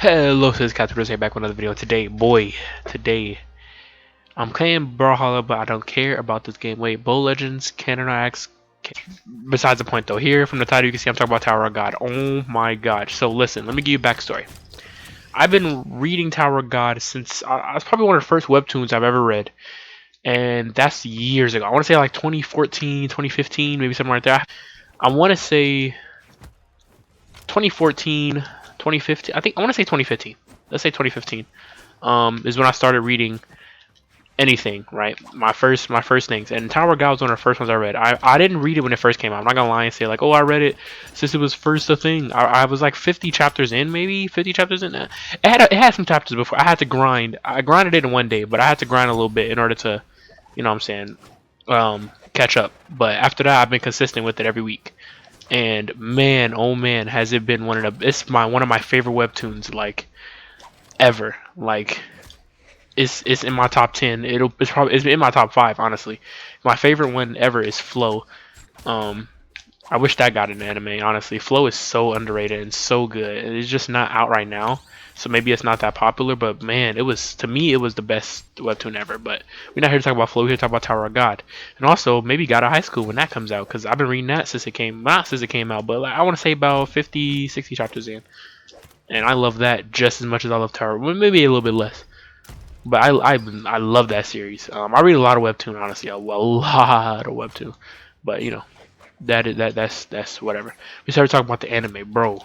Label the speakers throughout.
Speaker 1: Hello, this is Captain Rose here back with another video. Today I'm playing Brawlhalla, but I don't care about this game. Wait, Bow Legends, Canada Axe. Besides the point though, here from the title you can see I'm talking about Tower of God. Oh my gosh. So listen, let me give you a backstory. I've been reading Tower of God since I was probably one of the first webtoons I've ever read. And that's years ago. I want to say like 2014, 2015, maybe something right there. I want to say 2014, 2015. I want to say 2015. Let's say 2015. Is when I started reading anything, right? My first things. And Tower of God was one of the first ones I read. I didn't read it when it first came out. I'm not gonna lie and say like, oh, I read it since it was first a thing. I was like 50 chapters in, maybe 50 chapters in. It had some chapters before. I had to grind. I grinded it in one day, but I had to grind a little bit in order to, you know what I'm saying, catch up. But after that, I've been consistent with it every week. And man, oh man, has it been one of my favorite webtoons like ever. Like it's in my top 10. It's in my top 5, honestly. My favorite one ever is Flow. I wish that got an anime, honestly. Flow is so underrated and so good. It's just not out right now, so maybe it's not that popular, but man, to me it was the best webtoon ever. But we're not here to talk about Flow, we're here to talk about Tower of God. And also maybe God of High School when that comes out, because I've been reading that since it came, not since it came out, but like, I want to say about 50, 60 chapters in. And I love that just as much as I love Tower, well, maybe a little bit less. But I love that series. I read a lot of webtoon, honestly, a lot of webtoon. But you know, that's whatever. We started talking about the anime, bro.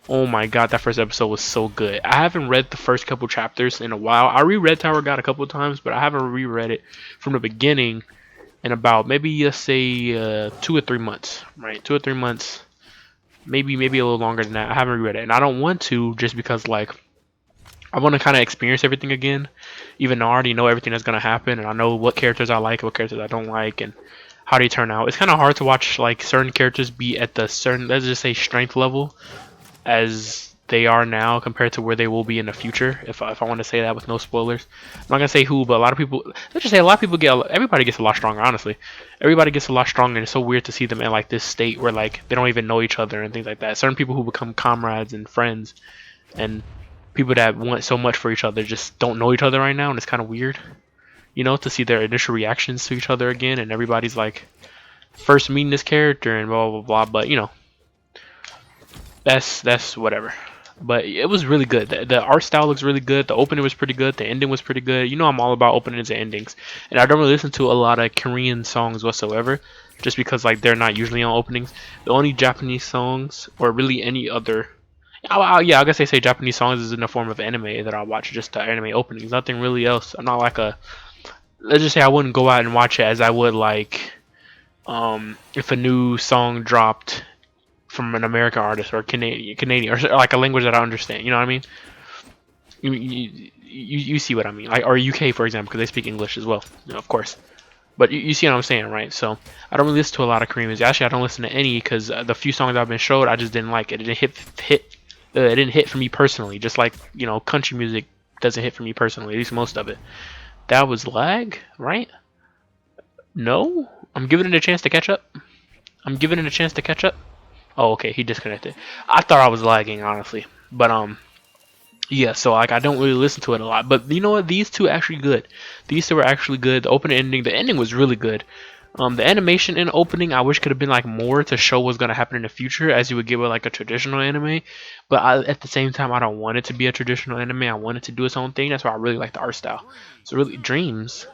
Speaker 1: Oh my god, that first episode was so good. I haven't read the first couple chapters in a while. I reread Tower of God a couple of times, but I haven't reread it from the beginning in about maybe let's say 2 or 3 months, right? 2 or 3 months, maybe a little longer than that. I haven't reread it, and I don't want to just because like I want to kind of experience everything again, even though I already know everything that's gonna happen, and I know what characters I like, what characters I don't like, and how they turn out. It's kind of hard to watch like certain characters be at the certain, let's just say, strength level as they are now compared to where they will be in the future. If I want to say that with no spoilers, I'm not gonna say who, but a lot of people. Let's just say a lot of people everybody gets a lot stronger. Honestly, everybody gets a lot stronger, and it's so weird to see them in like this state where like they don't even know each other and things like that. Certain people who become comrades and friends, and people that want so much for each other just don't know each other right now, and it's kind of weird, you know, to see their initial reactions to each other again, and everybody's like first meeting this character and blah blah blah. But you know, that's whatever. But it was really good. The art style looks really good. The opening was pretty good. The ending was pretty good. You know, I'm all about openings and endings, and I don't really listen to a lot of Korean songs whatsoever, just because like they're not usually on openings. The only Japanese songs, or really any other, yeah, I guess they say Japanese songs is in the form of anime that I watch, just the anime openings. Nothing really else. I'm not like a, let's just say I wouldn't go out and watch it as I would like if a new song dropped from an American artist or Canadian or like a language that I understand. You know what I mean? You see what I mean? Like, or UK for example, because they speak English as well, you know, of course. But you see what I'm saying, right? So I don't really listen to a lot of Korean music. Actually, I don't listen to any because the few songs I've been showed, I just didn't like it. It didn't it didn't hit for me personally. Just like, you know, country music doesn't hit for me personally. At least most of it. That was lag, right? No, I'm giving it a chance to catch up. I'm giving it a chance to catch up. Oh, okay, he disconnected. I thought I was lagging, honestly. But yeah. So like, I don't really listen to it a lot. But you know what? These two are actually good. These two were actually good. The opening and ending. The ending was really good. The animation in the opening, I wish could have been like more to show what's gonna happen in the future, as you would get with like a traditional anime. But at the same time, I don't want it to be a traditional anime. I want it to do its own thing. That's why I really like the art style. So really, Dreams.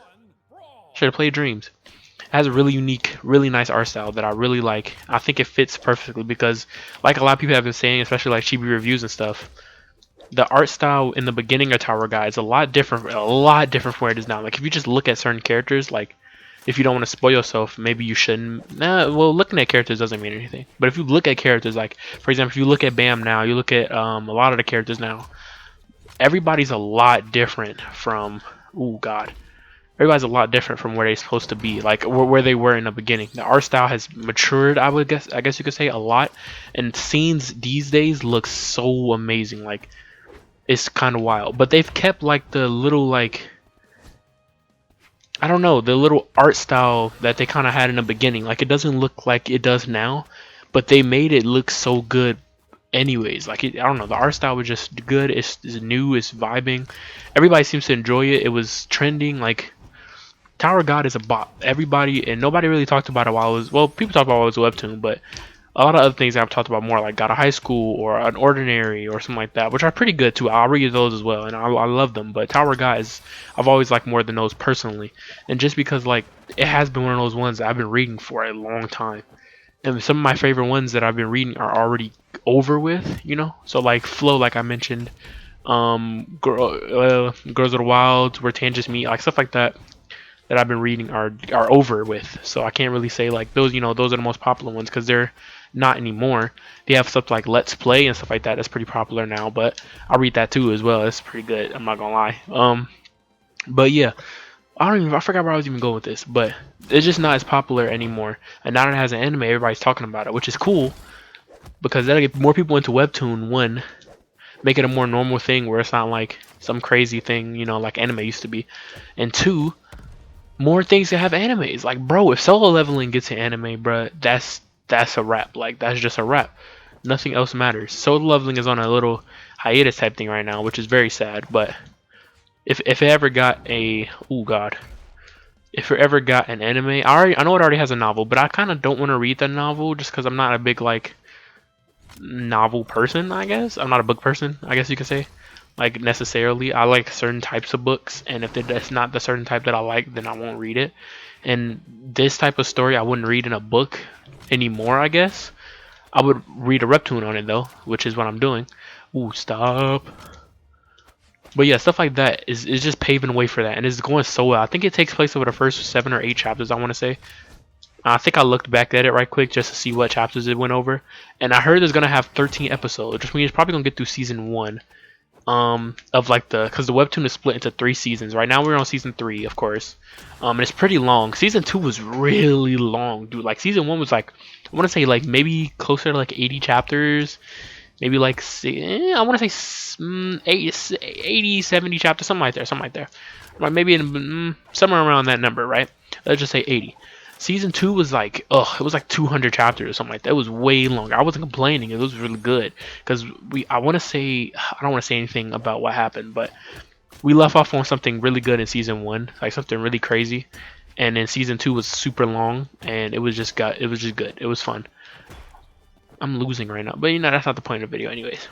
Speaker 1: Should have played Dreams. It has a really unique, really nice art style that I really like. I think it fits perfectly because, like a lot of people have been saying, especially like Chibi reviews and stuff, the art style in the beginning of Tower Guide is a lot different from where it is now. Like if you just look at certain characters, like if you don't want to spoil yourself, maybe you shouldn't. Nah, well, looking at characters doesn't mean anything. But if you look at characters, like for example, if you look at Bam now, you look at a lot of the characters now, everybody's a lot different from. Oh God. Everybody's a lot different from where they're supposed to be, like where they were in the beginning. The art style has matured, I guess you could say, a lot, and scenes these days look so amazing. Like it's kind of wild, but they've kept like the little like, I don't know, the little art style that they kind of had in the beginning. Like it doesn't look like it does now, but they made it look so good anyways. Like I don't know, the art style was just good. It's new, it's vibing. Everybody seems to enjoy it. It was trending. Like Tower of God is a bop. Everybody and nobody really talked about it while it was, well, people talked about it while it was a webtoon, but a lot of other things I've talked about more, like God of High School or An Ordinary or something like that, which are pretty good too. I'll read those as well, and I love them. But Tower of God is, I've always liked more than those personally, and just because like it has been one of those ones that I've been reading for a long time, and some of my favorite ones that I've been reading are already over with, you know. So like Flow, like I mentioned, Girls of the Wild, Where Tangents Meet, like stuff like that that I've been reading are over with. So I can't really say like those, you know, those are the most popular ones because they're not anymore. They have stuff like Let's Play and stuff like that that's pretty popular now, but I read that too as well. It's pretty good. I'm not gonna lie. But yeah, I forgot where I was even going with this, but it's just not as popular anymore. And now that it has an anime, everybody's talking about it, which is cool because that'll get more people into webtoon. One, make it a more normal thing where it's not like some crazy thing, you know, like anime used to be. And two, more things that have animes. Like, bro, if Solo Leveling gets an anime, bro, that's a wrap. Like, that's just a wrap. Nothing else matters. Solo Leveling is on a little hiatus type thing right now, which is very sad. But if it ever got a, oh god, if it ever got an anime, I know it already has a novel, but I kind of don't want to read the novel just because I'm not a big like novel person. I guess I'm not a book person, I guess you could say. Like necessarily, I like certain types of books, and if that's not the certain type that I like, then I won't read it. And this type of story I wouldn't read in a book anymore, I guess. I would read a webtoon on it though, which is what I'm doing. Ooh, stop. But yeah, stuff like that is just paving the way for that, and it's going so well. I think it takes place over the first 7 or 8 chapters, I want to say. I think I looked back at it right quick just to see what chapters it went over, and I heard it's gonna have 13 episodes, which means it's probably gonna get through season 1. Of like because the webtoon is split into 3 seasons. Right now we're on season 3, of course. And it's pretty long. Season 2 was really long, dude. Like season 1 was like, I want to say like maybe closer to like 80 chapters, maybe like I want to say 80, 70 chapters, something like there. Like maybe somewhere around that number, right? Let's just say 80. Season 2 was like, it was like 200 chapters or something like that. It was way longer. I wasn't complaining. It was really good because I want to say, I don't want to say anything about what happened, but we left off on something really good in season 1, like something really crazy, and then season 2 was super long, and it was just good. It was fun. I'm losing right now, but you know that's not the point of the video, anyways.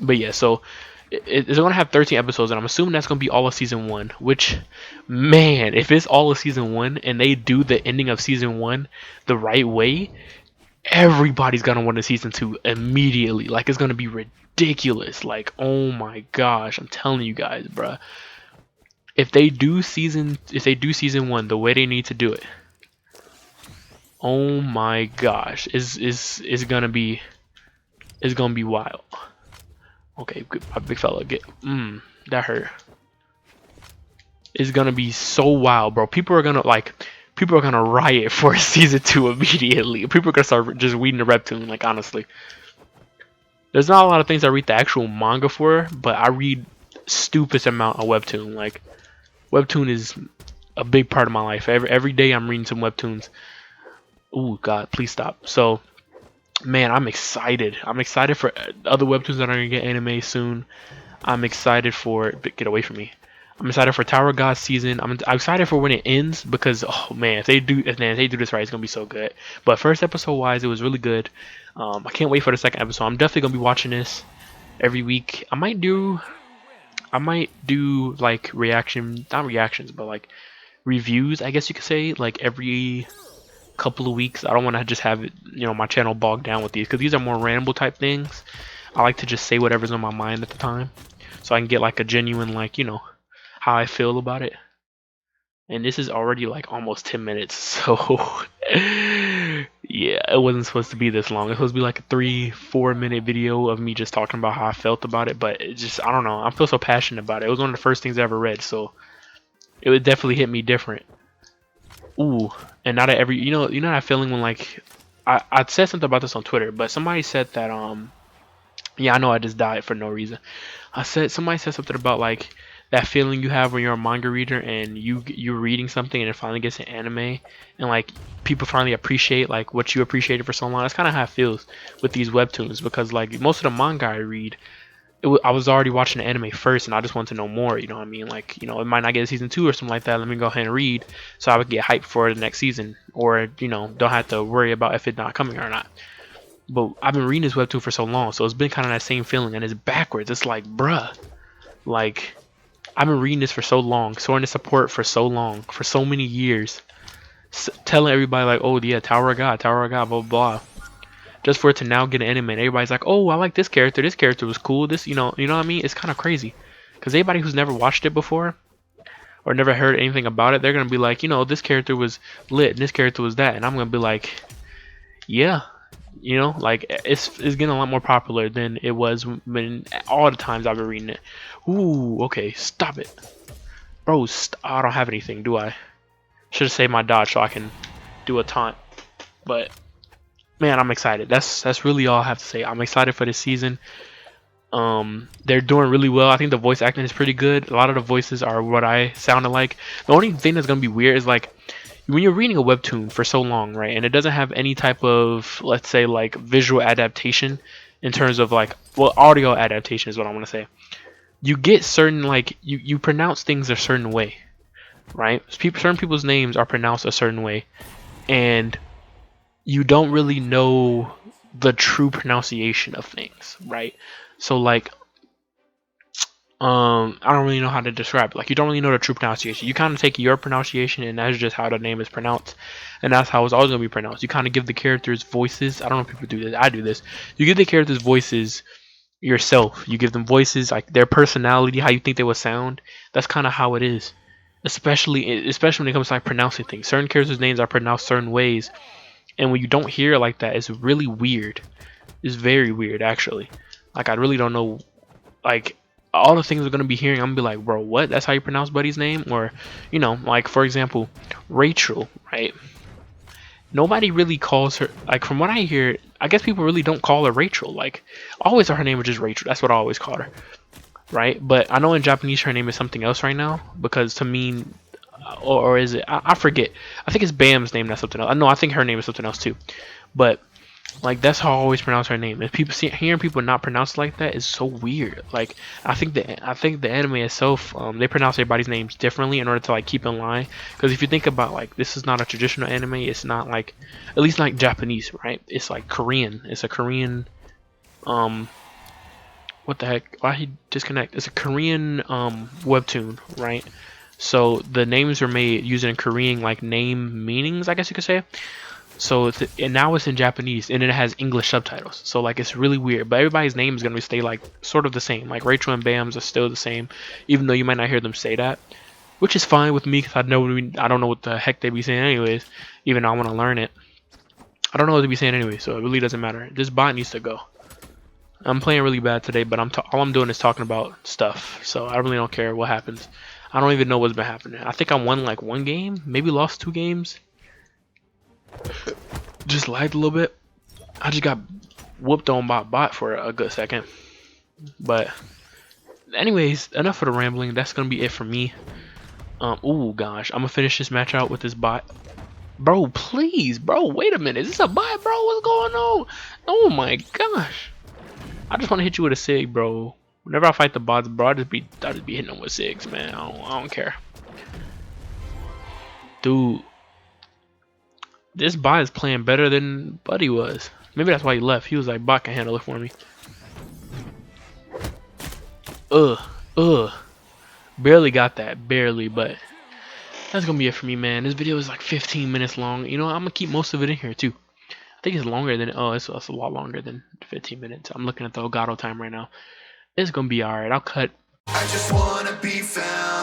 Speaker 1: But yeah, so it's going to have 13 episodes, and I'm assuming that's going to be all of season 1, which, man, if it's all of season 1 and they do the ending of season 1 the right way, everybody's going to want a season 2 immediately. Like, it's going to be ridiculous. Like, oh my gosh, I'm telling you guys, bruh. If they do season 1 the way they need to do it, oh my gosh, it's going to be wild. Okay, good, my big fella, that hurt. It's gonna be so wild, bro. People are gonna riot for season 2 immediately. People are gonna start just reading the webtoon, like honestly. There's not a lot of things I read the actual manga for, but I read stupid amount of webtoon. Like webtoon is a big part of my life. Every day I'm reading some webtoons. Oh god, please stop. So man, I'm excited. I'm excited for other webtoons that are gonna get anime soon. I'm excited for get away from me. I'm excited for Tower of God season. I'm excited for when it ends because oh man, if they do this right, it's gonna be so good. But first episode wise, it was really good. I can't wait for the second episode. I'm definitely gonna be watching this every week. I might do like not reactions, but like reviews, I guess you could say, like every couple of weeks. I don't want to just have it, you know, my channel bogged down with these because these are more ramble type things. I like to just say whatever's on my mind at the time, so I can get like a genuine, like, you know, how I feel about it. And this is already like almost 10 minutes, so yeah, it wasn't supposed to be this long. It's supposed to be like a 3-4 minute video of me just talking about how I felt about it, but it just, I don't know, I feel so passionate about it. It was one of the first things I ever read, so it would definitely hit me different. Ooh, and not every, you know that feeling when like I said something about this on Twitter, but somebody said that yeah, I know I just died for no reason. Somebody said something about like that feeling you have when you're a manga reader and you're reading something and it finally gets an anime, and like people finally appreciate like what you appreciated for so long. That's kind of how it feels with these webtoons, because like most of the manga I read, I was already watching the anime first, and I just want to know more. You know what I mean? Like, you know, it might not get a season 2 or something like that. Let me go ahead and read so I would get hyped for the next season, or you know, don't have to worry about if it's not coming or not. But I've been reading this webtoon for so long, so it's been kind of that same feeling, and it's backwards. It's like, bruh, like I've been reading this for so long, showing the support for so long, for so many years, telling everybody like, oh yeah, Tower of God, blah blah blah. Just for it to now get an anime, and everybody's like, oh, I like this character. This character was cool. This, you know what I mean? It's kind of crazy, because anybody who's never watched it before or never heard anything about it, they're gonna be like, you know, this character was lit, and this character was that, and I'm gonna be like, yeah, you know, like it's getting a lot more popular than it was when all the times I've been reading it. Ooh, okay, stop it, bro. I don't have anything, do I? Should have saved my dodge so I can do a taunt, but man, I'm excited. That's really all I have to say. I'm excited for this season. They're doing really well. I think the voice acting is pretty good. A lot of the voices are what I sounded like. The only thing that's gonna be weird is like when you're reading a webtoon for so long, right? And it doesn't have any type of, let's say, like visual adaptation in terms of like, well, audio adaptation is what I want to say. You get certain like you pronounce things a certain way, right? Certain people's names are pronounced a certain way, and you don't really know the true pronunciation of things, right? So like I don't really know how to describe it. Like you don't really know the true pronunciation. You kind of take your pronunciation and that's just how the name is pronounced, and that's how it's always gonna be pronounced. You kind of give the characters voices. I don't know if people do this. I do this. You give the characters voices yourself. You give them voices, like their personality, how you think they would sound. That's kind of how it is. Especially when it comes to like pronouncing things. Certain characters' names are pronounced certain ways, and when you don't hear it like that, it's really weird. It's very weird, actually. Like I really don't know, like all the things we're gonna be hearing. I'm gonna be like, bro, what? That's how you pronounce Buddy's name? Or, you know, like for example, Rachel, right? Nobody really calls her, like from what I hear, I guess people really don't call her Rachel. Like always her name was just Rachel. That's what I always called her, right? But I know in Japanese her name is something else right now, because to mean, or is it? I forget. I think it's Bam's name. That's something else. No, I think her name is something else too. But like that's how I always pronounce her name. If people hearing people not pronounce it like that is so weird. Like I think the anime itself, they pronounce everybody's names differently in order to like keep in line. Because if you think about like this is not a traditional anime. It's not like, at least not Japanese, right? It's like Korean. It's a Korean. What the heck? Why he disconnect? It's a Korean webtoon, right? So the names are made using Korean like name meanings, I guess you could say. So and now it's in Japanese, and it has English subtitles. So like it's really weird, but everybody's name is gonna stay like sort of the same. Like Rachel and Bam's are still the same, even though you might not hear them say that, which is fine with me because I don't know what the heck they be saying anyways. Even though I want to learn it, I don't know what they be saying anyway, so it really doesn't matter. This bot needs to go. I'm playing really bad today, but all I'm doing is talking about stuff, so I really don't care what happens. I don't even know what's been happening. I think I won like one game, maybe lost 2 games. Just lagged a little bit. I just got whooped on by a bot for a good second. But anyways, enough of the rambling. That's gonna be it for me. Oh gosh, I'm gonna finish this match out with this bot. Bro, please, bro, wait a minute. Is this a bot, bro? What's going on? Oh my gosh. I just want to hit you with a sig, bro. Whenever I fight the bots, bro, I just be hitting them with sigs, man. I don't care. Dude. This bot is playing better than Buddy was. Maybe that's why he left. He was like, bot can handle it for me. Barely got that. Barely, but that's gonna be it for me, man. This video is like 15 minutes long. You know, I'm gonna keep most of it in here too. I think it's longer than, it's a lot longer than 15 minutes. I'm looking at the Elgato time right now. It's gonna be alright. I'll cut. I just wanna be found.